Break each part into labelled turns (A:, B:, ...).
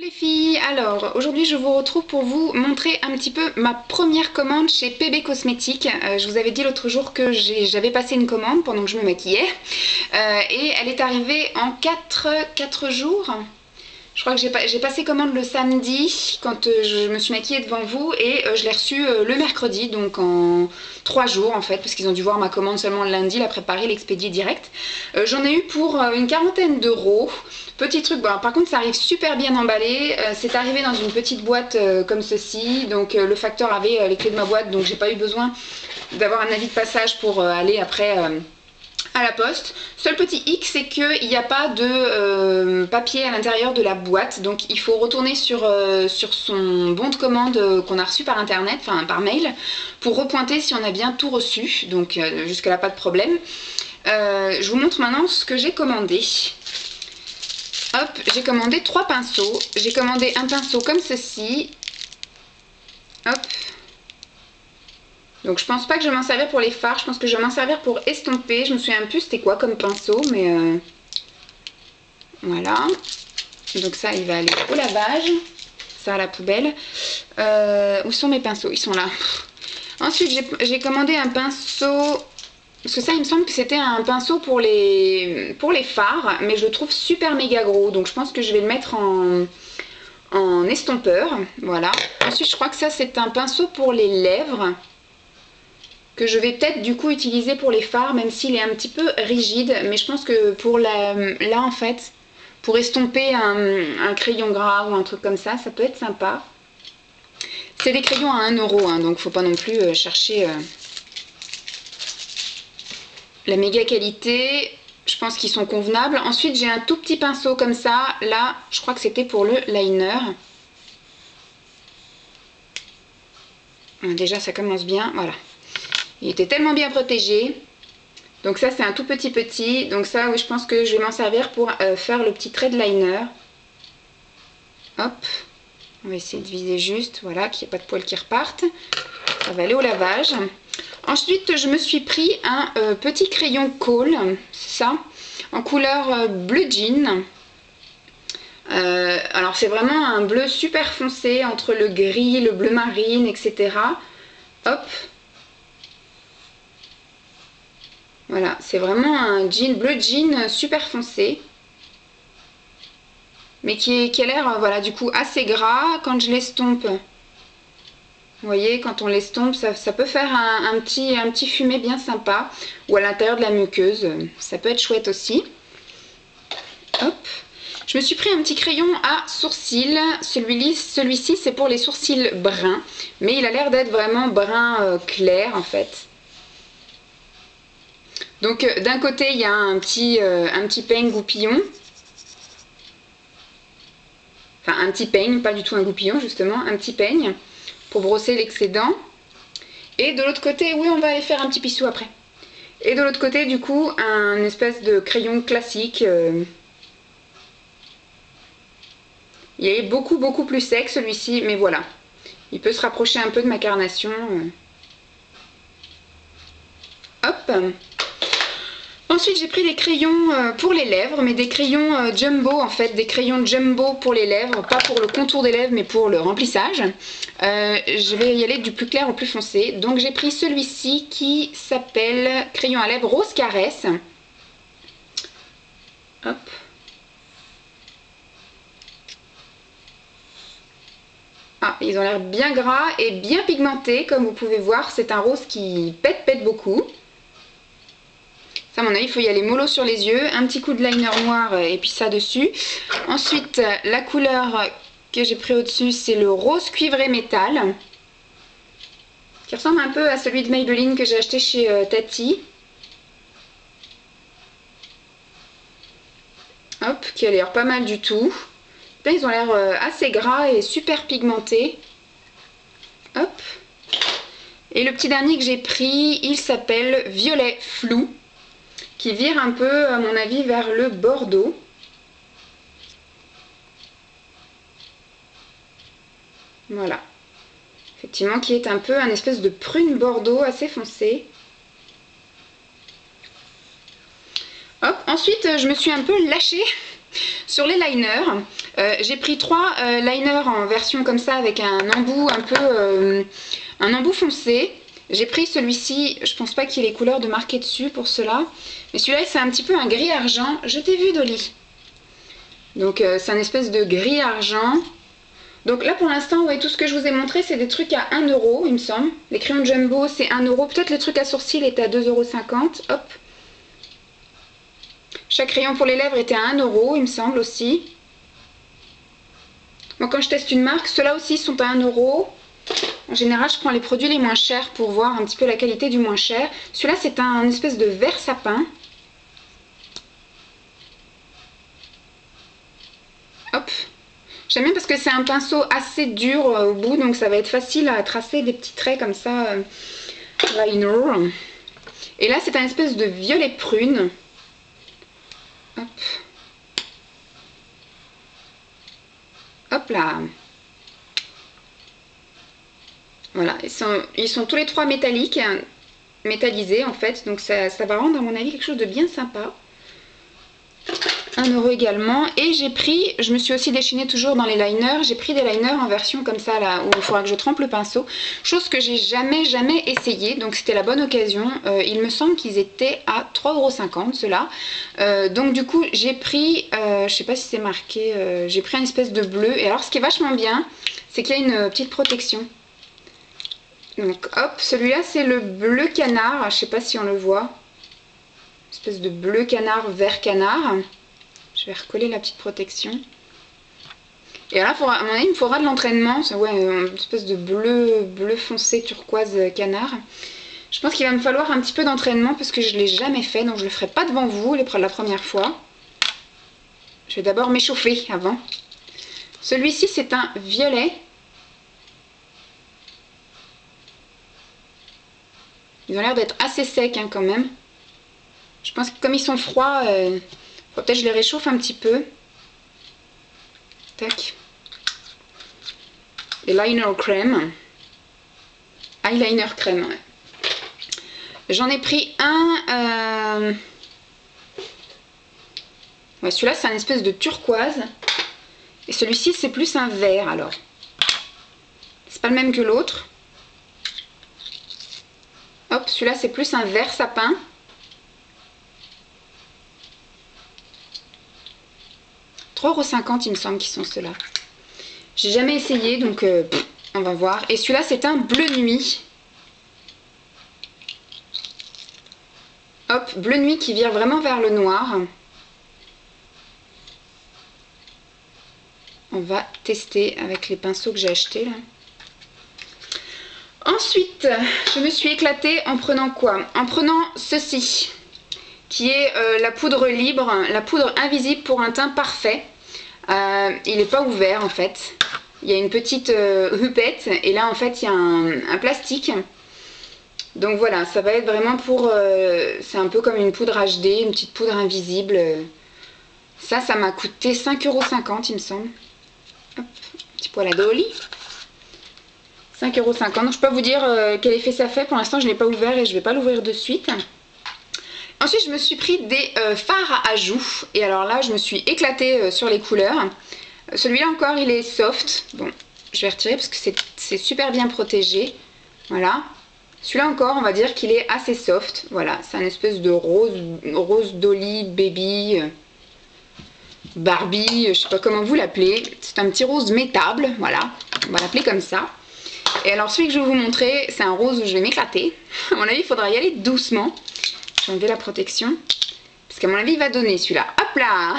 A: Les filles, alors aujourd'hui je vous retrouve pour vous montrer un petit peu ma première commande chez PB Cosmétiques. Je vous avais dit l'autre jour que j'avais passé une commande pendant que je me maquillais et elle est arrivée en 4 jours. Je crois que j'ai passé commande le samedi quand je me suis maquillée devant vous et je l'ai reçue le mercredi, donc en 3 jours en fait, parce qu'ils ont dû voir ma commande seulement le lundi, la préparer, l'expédier direct. J'en ai eu pour une quarantaine d'euros. Petit truc, bon, par contre ça arrive super bien emballé, c'est arrivé dans une petite boîte comme ceci, donc le facteur avait les clés de ma boîte, donc j'ai pas eu besoin d'avoir un avis de passage pour aller après à la poste. Seul petit hic, c'est qu'il n'y a pas de papier à l'intérieur de la boîte, donc il faut retourner sur son bon de commande qu'on a reçu par internet, enfin par mail, pour repointer si on a bien tout reçu, donc jusque là pas de problème. Je vous montre maintenant ce que j'ai commandé. Hop, j'ai commandé 3 pinceaux. J'ai commandé un pinceau comme ceci. Hop. Donc je pense pas que je vais m'en servir pour les fards, je pense que je vais m'en servir pour estomper. Je me souviens plus c'était quoi comme pinceau, mais voilà. Donc ça il va aller au lavage, ça à la poubelle. Où sont mes pinceaux? Ils sont là. Ensuite j'ai commandé un pinceau, parce que ça il me semble que c'était un pinceau pour les fards, mais je le trouve super méga gros, donc je pense que je vais le mettre en estompeur, voilà. Ensuite je crois que ça c'est un pinceau pour les lèvres, que je vais peut-être du coup utiliser pour les fards, même s'il est un petit peu rigide, mais je pense que pour là en fait, pour estomper un crayon gras ou un truc comme ça peut être sympa. C'est des crayons à 1 euro, hein, donc faut pas non plus chercher la méga qualité. Je pense qu'ils sont convenables. Ensuite j'ai un tout petit pinceau comme ça, là je crois que c'était pour le liner. Déjà ça commence bien, voilà. Il était tellement bien protégé. Donc ça c'est un tout petit. Donc ça oui je pense que je vais m'en servir pour faire le petit trait de liner. Hop. On va essayer de viser juste. Voilà, qu'il n'y ait pas de poils qui repartent. Ça va aller au lavage. Ensuite je me suis pris un petit crayon Kohl. Ça. En couleur bleu jean. Alors c'est vraiment un bleu super foncé. Entre le gris, le bleu marine, etc. Hop. Voilà, c'est vraiment un jean, bleu jean super foncé. Mais qui a l'air, voilà, du coup assez gras. Quand je l'estompe, vous voyez, quand on l'estompe, ça peut faire un petit fumé bien sympa. Ou à l'intérieur de la muqueuse, ça peut être chouette aussi. Hop. Je me suis pris un petit crayon à sourcils. Celui-ci, c'est pour les sourcils bruns. Mais il a l'air d'être vraiment brun clair, en fait. Donc d'un côté il y a un petit peigne goupillon, enfin un petit peigne, pas du tout un goupillon justement, un petit peigne pour brosser l'excédent. Et de l'autre côté, oui on va aller faire un petit pissou après. Et de l'autre côté du coup un espèce de crayon classique. Il est beaucoup plus sec celui-ci, mais voilà. Il peut se rapprocher un peu de ma carnation. Hop. Ensuite j'ai pris des crayons pour les lèvres, mais des crayons jumbo en fait, des crayons jumbo pour les lèvres, pas pour le contour des lèvres mais pour le remplissage. Je vais y aller du plus clair au plus foncé, donc j'ai pris celui-ci qui s'appelle crayon à lèvres rose caresse. Hop. Ah, ils ont l'air bien gras et bien pigmentés, comme vous pouvez voir, c'est un rose qui pète beaucoup. Ça, à mon avis, il faut y aller mollo sur les yeux. Un petit coup de liner noir et puis ça dessus. Ensuite, la couleur que j'ai pris au-dessus, c'est le rose cuivré métal. Qui ressemble un peu à celui de Maybelline que j'ai acheté chez Tati. Hop, qui a l'air pas mal du tout. Là, ils ont l'air assez gras et super pigmentés. Hop. Et le petit dernier que j'ai pris, il s'appelle Violet Flou. Qui vire un peu, à mon avis, vers le bordeaux. Voilà. Effectivement, qui est un peu un espèce de prune bordeaux assez foncé. Hop. Ensuite, je me suis un peu lâchée sur les liners. J'ai pris 3 liners en version comme ça avec un embout un peu... un embout foncé. J'ai pris celui-ci, je pense pas qu'il y ait les couleurs de marqué dessus pour cela. Mais celui-là c'est un petit peu un gris argent. Je t'ai vu Dolly. Donc c'est un espèce de gris argent. Donc là pour l'instant, ouais, tout ce que je vous ai montré c'est des trucs à 1 euro il me semble. Les crayons Jumbo c'est 1 euro. Peut-être les trucs à sourcils étaient à 2,50 €. Hop. Chaque crayon pour les lèvres était à 1 euro il me semble aussi. Moi quand je teste une marque, ceux-là aussi sont à 1 euro. En général je prends les produits les moins chers pour voir un petit peu la qualité du moins cher. Celui-là c'est un espèce de vert sapin. Hop. J'aime bien parce que c'est un pinceau assez dur au bout, donc ça va être facile à tracer des petits traits comme ça. Liner. Et là c'est un espèce de violet prune. Hop. Hop là. Voilà, ils sont tous les 3 métalliques, métallisés en fait, donc ça va rendre à mon avis quelque chose de bien sympa. 1 euro également. Et j'ai pris, je me suis aussi déchaînée toujours dans les liners, j'ai pris des liners en version comme ça là, où il faudra que je trempe le pinceau, chose que j'ai jamais essayé, donc c'était la bonne occasion. Il me semble qu'ils étaient à 3,50 € ceux-là. Donc du coup j'ai pris, je sais pas si c'est marqué, j'ai pris une espèce de bleu. Et alors ce qui est vachement bien, c'est qu'il y a une petite protection. Donc hop, celui-là c'est le bleu canard, je sais pas si on le voit. Espèce de bleu canard, vert canard. Je vais recoller la petite protection. Et là, à mon avis, il me faudra de l'entraînement. Ouais, une espèce de bleu foncé turquoise canard. Je pense qu'il va me falloir un petit peu d'entraînement parce que je ne l'ai jamais fait. Donc je ne le ferai pas devant vous la première fois. Je vais d'abord m'échauffer avant. Celui-ci, c'est un violet. Ils ont l'air d'être assez secs hein, quand même. Je pense que comme ils sont froids, peut-être que je les réchauffe un petit peu. Tac. Et liner crème. Eyeliner crème, ouais. J'en ai pris un... Ouais, celui-là, c'est un espèce de turquoise. Et celui-ci, c'est plus un vert, alors. C'est pas le même que l'autre. Hop, celui-là, c'est plus un vert sapin. €3,50 il me semble qu'ils sont ceux-là. J'ai jamais essayé donc on va voir. Et celui-là c'est un bleu nuit. Hop, bleu nuit qui vire vraiment vers le noir. On va tester avec les pinceaux que j'ai achetés là. Ensuite, je me suis éclatée en prenant quoi? En prenant ceci, qui est la poudre libre, la poudre invisible pour un teint parfait. Il n'est pas ouvert en fait. Il y a une petite hupette et là en fait il y a un plastique. Donc voilà, ça va être vraiment pour... c'est un peu comme une poudre HD, une petite poudre invisible. Ça m'a coûté 5,50 € il me semble. Hop, petit poil à Dolly. 5,50 €. Donc je peux pas vous dire quel effet ça fait. Pour l'instant je ne l'ai pas ouvert et je ne vais pas l'ouvrir de suite. Ensuite, je me suis pris des fards à joues. Et alors là, je me suis éclatée sur les couleurs. Celui-là encore, il est soft. Bon, je vais retirer parce que c'est super bien protégé. Voilà. Celui-là encore, on va dire qu'il est assez soft. Voilà, c'est un espèce de rose Dolly, baby, Barbie, je sais pas comment vous l'appelez. C'est un petit rose métable, voilà. On va l'appeler comme ça. Et alors, celui que je vais vous montrer, c'est un rose où je vais m'éclater. À mon avis, il faudra y aller doucement. J'ai enlevé la protection. Parce qu'à mon avis, il va donner celui-là. Hop là!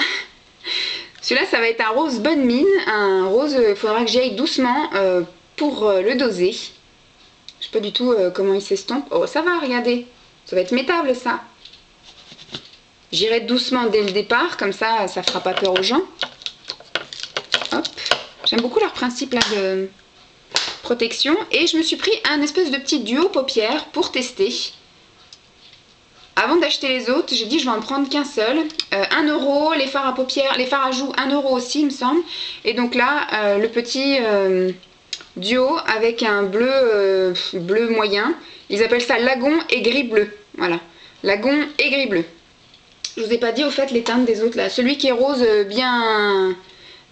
A: Celui-là, ça va être un rose bonne mine. Un rose, il faudra que j'y aille doucement pour le doser. Je sais pas du tout comment il s'estompe. Oh, ça va, regardez. Ça va être métable, ça. J'irai doucement dès le départ. Comme ça, ça fera pas peur aux gens. Hop. J'aime beaucoup leur principe là de protection. Et je me suis pris un espèce de petit duo paupières pour tester. Avant d'acheter les autres, j'ai dit je vais en prendre qu'un seul. 1 euro, les fards à paupières, les fards à joues 1 euro aussi il me semble. Et donc là, le petit duo avec un bleu, bleu moyen. Ils appellent ça lagon et gris bleu. Voilà, lagon et gris bleu. Je vous ai pas dit au fait les teintes des autres là. Celui qui est rose bien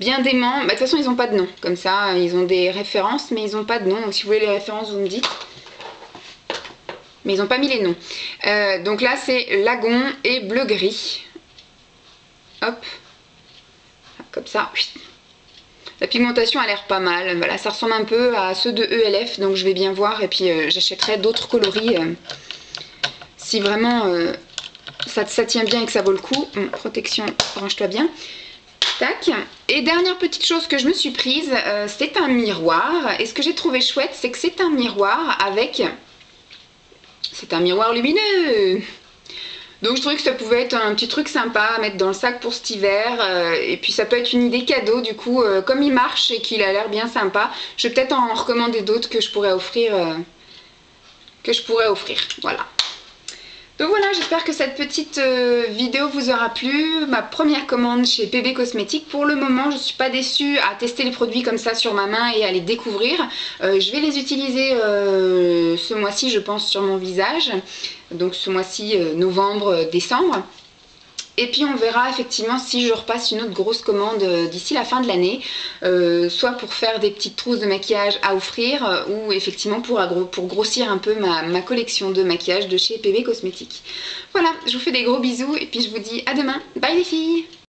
A: bien dément. Bah, de toute façon ils n'ont pas de nom, comme ça ils ont des références mais ils n'ont pas de nom, donc si vous voulez les références vous me dites. Mais ils n'ont pas mis les noms. Donc là c'est lagon et bleu-gris. Hop. Comme ça. La pigmentation a l'air pas mal. Voilà, ça ressemble un peu à ceux de ELF, donc je vais bien voir. Et puis j'achèterai d'autres coloris si vraiment ça tient bien et que ça vaut le coup. Protection, range-toi bien. Tac. Et dernière petite chose que je me suis prise, c'est un miroir. Et ce que j'ai trouvé chouette, c'est que c'est un miroir avec... C'est un miroir lumineux. Donc je trouvais que ça pouvait être un petit truc sympa à mettre dans le sac pour cet hiver. Et puis ça peut être une idée cadeau du coup. Comme il marche et qu'il a l'air bien sympa, je vais peut-être en recommander d'autres que je pourrais offrir. Voilà. Donc voilà, j'espère que cette petite vidéo vous aura plu. Ma première commande chez PB Cosmétiques. Pour le moment, je ne suis pas déçue à tester les produits comme ça sur ma main et à les découvrir. Je vais les utiliser ce mois-ci, je pense, sur mon visage. Donc ce mois-ci, novembre, décembre. Et puis on verra effectivement si je repasse une autre grosse commande d'ici la fin de l'année, soit pour faire des petites trousses de maquillage à offrir, ou effectivement pour grossir un peu ma collection de maquillage de chez PB Cosmétiques. Voilà, je vous fais des gros bisous et puis je vous dis à demain. Bye les filles!